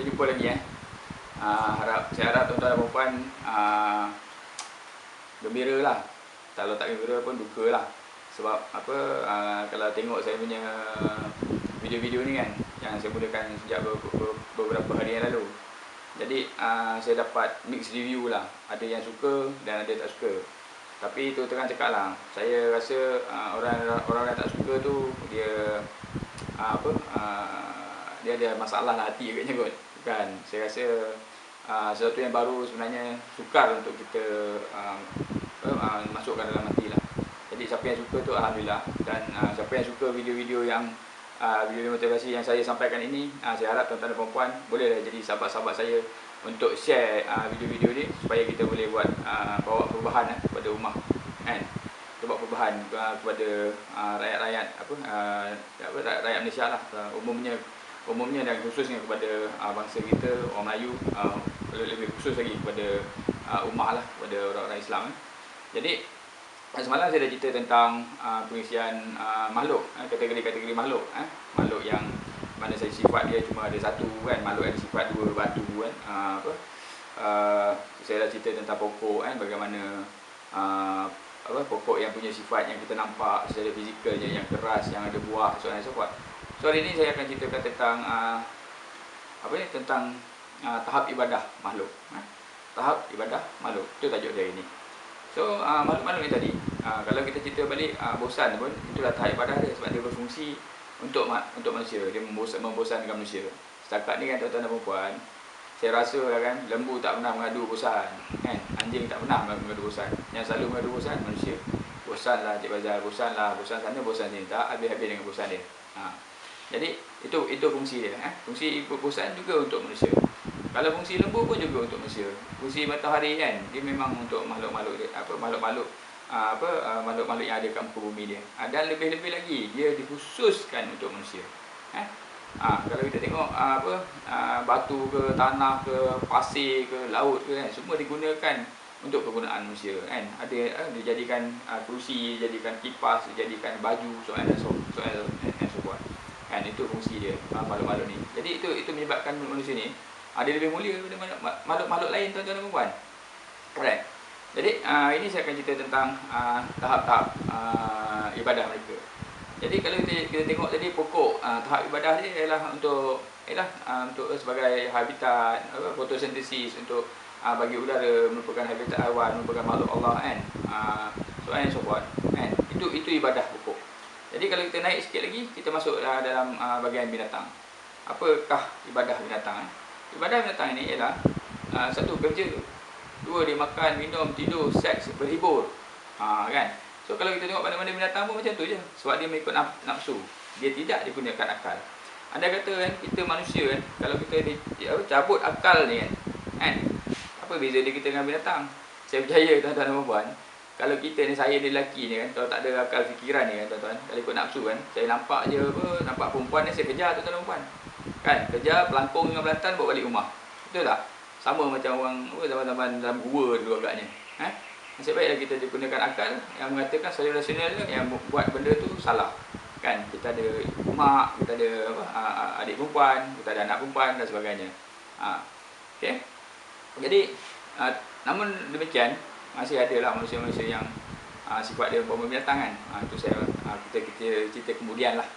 berjumpa lagi saya harap tuan-tuan dan puan gembira lah. Kalau tak gembira pun duka lah. Sebab apa, kalau tengok saya punya video-video ni kan, yang saya mulakan sejak beberapa hari yang lalu. Jadi saya dapat mixed review lah. Ada yang suka dan ada yang tak suka. Tapi tu terang cakap lah, saya rasa orang yang tak suka tu dia dia ada masalah lah hati agaknya kot. Kan, saya rasa sesuatu yang baru sebenarnya sukar untuk kita masukkan dalam hati lah. Jadi siapa yang suka tu alhamdulillah, dan siapa yang suka video-video yang video motivasi yang saya sampaikan ini, saya harap tuan-tuan dan puan-puan bolehlah jadi sahabat-sahabat saya untuk share video-video ni supaya kita boleh buat bawa perubahan kepada ummah kan. Kita buat perubahan kepada rakyat-rakyat rakyat Malaysia lah, umumnya dan khususnya kepada bangsa kita orang Melayu, lebih khusus lagi kepada ummah lah, kepada orang-orang Islam. Jadi semalam saya dah cerita tentang pengisian makhluk, kategori-kategori makhluk, makhluk yang mana saya sifat dia cuma ada satu kan, makhluk ada sifat dua, batu kan, saya dah cerita tentang pokok kan, bagaimana pokok yang punya sifat yang kita nampak secara fizikalnya, yang keras, yang ada buah, so on and so forth. So hari ini saya akan ceritakan tentang tentang tahap ibadah makhluk. Tahap ibadah makhluk, itu tajuk dia ini. So makhluk-makhluk ni tadi, kalau kita cerita balik, bosan pun itulah tahap ibadah dia, sebab dia berfungsi untuk manusia, dia membosankan manusia. Setakat ni kan tuan-tuan dan puan, saya rasa kan lembu tak pernah mengadu bosan kan, anjing tak pernah mengadu bosan. Yang selalu mengadu bosan manusia. Bosan lah Cik Bazal, bosan lah, bosan sana, bosan sini, tak habis-habis dengan bosan dia. Jadi itu fungsi dia. Fungsi bosan juga untuk manusia. Kalau fungsi lembu pun juga untuk manusia. Fungsi matahari kan, dia memang untuk makhluk-makhluk makhluk-makhluk yang ada kat muka bumi dia. Dan lebih-lebih lagi dia dikhususkan untuk manusia. Kalau kita tengok batu ke, tanah ke, pasir ke, laut ke kan, semua digunakan untuk kegunaan manusia kan. Ada dijadikan kerusi, dijadikan kipas, dijadikan baju, soal so forth. Kan, itu fungsi dia makhluk-makhluk ni. Jadi itu menyebabkan manusia ni ada lebih mulia daripada makhluk-makhluk lain, tuan-tuan dan puan. Alright. Jadi ini saya akan cerita tentang tahap-tahap ibadah mereka. Jadi kalau kita tengok tadi pokok, tahap ibadah dia ialah untuk sebagai habitat, fotosintesis, untuk bagi udara, merupakan habitat haiwan, merupakan makhluk Allah kan. So and so forth kan. Itu ibadah pokok. Jadi kalau kita naik sikit lagi, kita masuk dalam bahagian binatang. Apakah ibadah binatang? Ibadah binatang ini ialah satu, kerja, dua, dia makan, minum, tidur, seks, berhibur, kan. So kalau kita tengok mana-mana binatang pun macam tu je, sebab dia mengikut nafsu, dia tidak digunakan akal. Anda kata kan, kita manusia kan, kalau kita cabut akal ni kan, apa beza dia kita dengan binatang? Saya percaya tuan-tuan dan puan, kalau kita ni, saya ni lelaki ni kan, kalau tak ada akal fikiran ni kan tuan-tuan, kalau ikut nafsu kan, saya nampak je nampak perempuan ni, saya kejar tuan-tuan dan puan kan, kejar, pelangkung dengan belantan, bawa balik rumah. Betul tak? Sama macam orang zaman-zaman dalam gua dulu agaknya. Nasib baiklah kita gunakan akal yang mengatakan secara rasional yang buat benda tu salah. Kan, kita ada mak, kita ada adik perempuan, kita ada anak perempuan dan sebagainya. Okey. Jadi namun demikian masih ada lah manusia-manusia yang sifat dia berbau binatang kan. Itu kita cerita kemudian lah.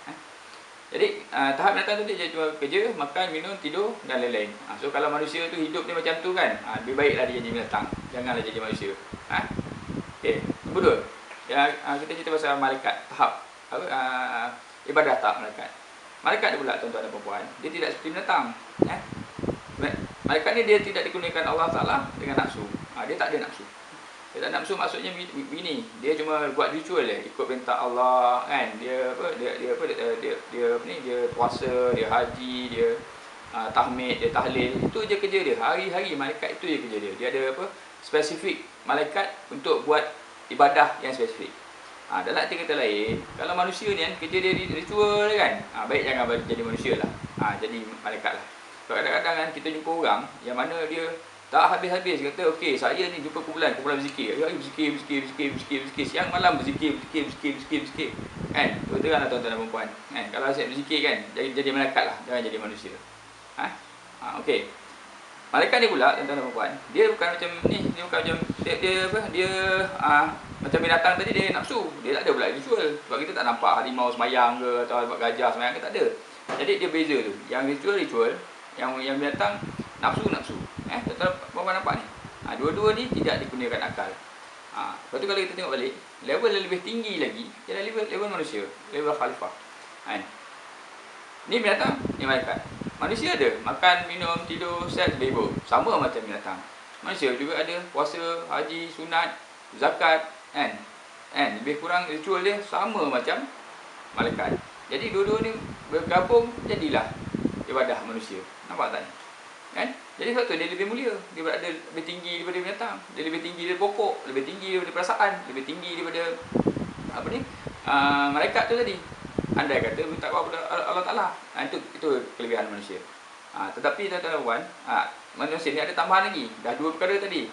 Jadi tahap binatang tu dia cuma kerja, makan, minum, tidur dan lain-lain. So kalau manusia tu hidup dia macam tu kan, lebih baiklah dia jadi binatang, janganlah jadi manusia. Okey, nombor dua, kita cerita pasal malaikat, tahap ibadah tahap malaikat. Malaikat dia pula tuan-tuan dan puan, dia tidak seperti binatang. Malaikat ni dia tidak digunakan Allah Taala dengan nafsu. Dia tak ada nafsu. Dia tak nafsu, maksudnya begini, dia cuma buat ritual je, ikut perintah Allah kan. Dia puasa, dia haji, dia tahmid, dia tahlil, itu je kerja dia. Hari-hari malaikat itu je kerja dia. Dia ada spesifik malaikat untuk buat ibadah yang spesifik. Dalam arti kata lain, kalau manusia ni kan, kerja dia ritual kan, baik jangan jadi manusia lah, jadi malaikat lah. Kadang-kadang kan kita jumpa orang yang mana dia tak habis-habis kata, okey, saya ni jumpa kumpulan berzikir. Hari berzikir, siang malam berzikir. Kan? Betul kan tuan-tuan dan puan? Kan? Kalau saya berzikir kan, jadi malaikat lah, jangan jadi manusia. Okey. Malaikat ni pula tuan-tuan dan puan, dia bukan macam ni, dia bukan macam dia apa? Dia macam binatang tadi dia nafsu. Dia tak ada pula ritual. Sebab kita tak nampak harimau semayang ke atau nampak gajah semayang ke, tak ada. Jadi dia beza tu. Yang ritual, yang binatang nafsu. Tuan-tuan puan nampak ni. Dua-dua ni tidak digunakan akal. Lepas tu kalau kita tengok balik, level yang lebih tinggi lagi ialah level manusia, level khalifah. Kan? Ni binatang, ni malaikat. Manusia ada makan, minum, tidur, seks, bebok. Sama macam binatang. Manusia juga ada puasa, haji, sunat, zakat, kan? Lebih kurang ritual dia sama macam malaikat. Jadi dua-dua ni bergabung jadilah ibadah manusia. Nampak tak ni? Kan? Jadi sebab tu dia lebih mulia. Dia berada lebih tinggi daripada binatang. Dia lebih tinggi daripada pokok, lebih tinggi daripada perasaan, lebih tinggi daripada malaikat tu tadi. Andai kata minta kepada Allah Ta'ala. Itu kelebihan manusia. Tetapi tuan-tuan dan puan, manusia ni ada tambahan lagi. Dah dua perkara tadi,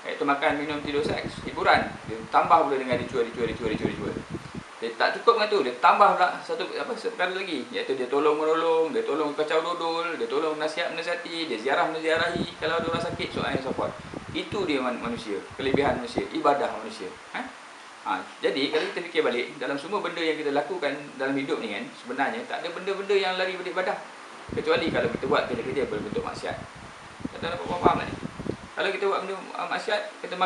iaitu makan, minum, tidur, seks, hiburan. Dia tambah pula dengan ritual. Dia tak cukup dengan tu, dia tambah pula satu perkara lagi, iaitu dia tolong-menolong, dia tolong kacau dodol, dia tolong menasihati, dia ziarahi kalau ada orang sakit, so on and so forth. Itu dia manusia, kelebihan manusia, ibadah manusia. Jadi kalau kita fikir balik, dalam semua benda yang kita lakukan dalam hidup ni kan, sebenarnya tak ada benda-benda yang lari daripada ibadah. Kecuali kalau kita buat kerja-kerja berbentuk maksiat. Kata apa faham tak ni? Kalau kita buat benda maksiat, kita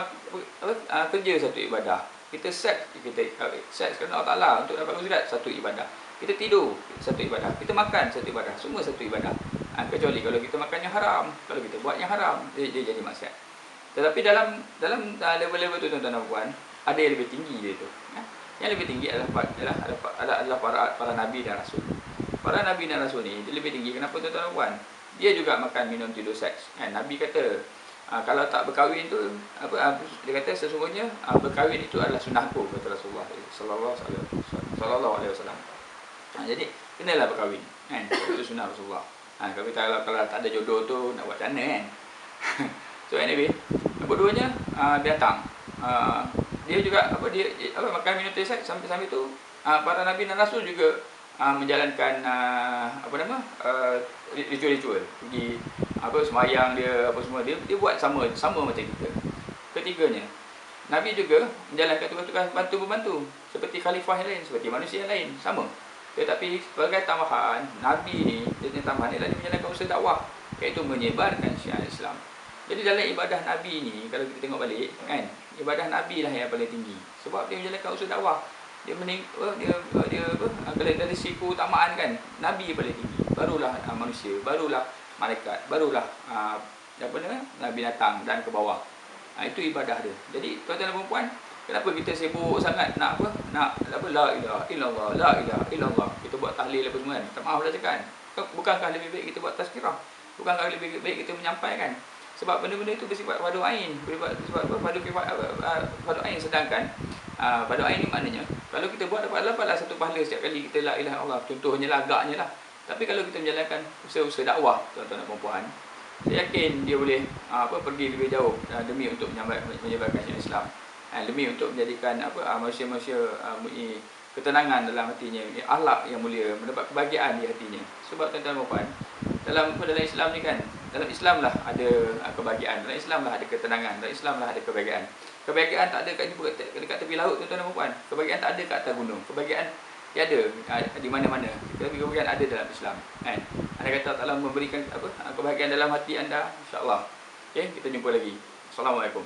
kerja satu ibadah. Kita seks kerana Allah Ta'ala untuk dapat maksiat, satu ibadah. Kita tidur, satu ibadah. Kita makan, satu ibadah. Semua satu ibadah. Kecuali kalau kita makan yang haram, kalau kita buat yang haram, dia jadi maksiat. Tetapi dalam level-level tu tuan-tuan dan puan, ada yang lebih tinggi dia tu. Yang lebih tinggi adalah para nabi dan rasul. Para nabi dan rasul ni dia lebih tinggi. Kenapa tuan-tuan dan puan? Dia juga makan, minum, tidur, seks. Nabi kata, kalau tak berkahwin tu dia kata sesungguhnya berkahwin itu adalah sunnahku, kata Rasulullah sallallahu alaihi wasallam. Jadi kenalah berkahwin, kan? Itu sunnah Rasulullah. Kalau tak ada jodoh tu nak buat macam mana, kan? So anyway, keduanya binatang. Dia juga makan, minum, tidur, seks. Sampai tu para nabi dan rasul juga menjalankan ritual-ritual, pergi semayang dia, semua dia buat sama macam kita. Ketiganya, nabi juga menjalankan tugas-tugas bantu-membantu seperti khalifah yang lain, seperti manusia yang lain, sama. Tetapi sebagai tambahan, nabi ni dia tambahan ialah dia menjalankan usaha dakwah, iaitu menyebarkan syiar Islam. Jadi dalam ibadah nabi ni, kalau kita tengok balik, kan, ibadah nabi lah yang paling tinggi, sebab dia menjalankan usaha dakwah. Kalau dari segi keutamaan, kan, nabi paling tinggi, barulah manusia, barulah malaikat, barulah binatang dan ke bawah. Itu ibadah dia. Jadi tuan-tuan dan puan, kenapa kita sibuk sangat nak la ilaha illallah, la ilaha illallah, kita buat tahlil apa semua, kan? Tak maaf lah cakap, bukankah lebih baik kita buat tazkirah? Bukankah lebih baik kita menyampaikan? Sebab benda-benda itu bersifat fardu ain, fardu ain. Sedangkan fardu ain ni maknanya kalau kita buat dapatlah satu pahala setiap kali kita la ilaha illallah, contohnya lah, agaknya lah. Tapi kalau kita menjalankan usaha dakwah, tuan-tuan dan puan, saya yakin dia boleh pergi lebih jauh demi untuk menyebarkan syiar Islam, demi untuk menjadikan manusia-manusia ketenangan dalam hatinya, akhlak yang mulia, mendapat kebahagiaan di hatinya. Sebab tuan-tuan dan puan, dalam Islam ni, kan, dalam Islam lah ada kebahagiaan, dalam Islam lah ada ketenangan, dalam Islam lah ada kebahagiaan. Kebahagiaan tak ada dekat tepi laut, tuan-tuan dan puan. Kebahagiaan tak ada kat atas gunung. Kebahagiaan dia ada di mana-mana. Tetapi kebahagiaan ada dalam Islam, kan? Anda kata Allah memberikan kebahagiaan dalam hati anda, insya-Allah. Okey, kita jumpa lagi. Assalamualaikum.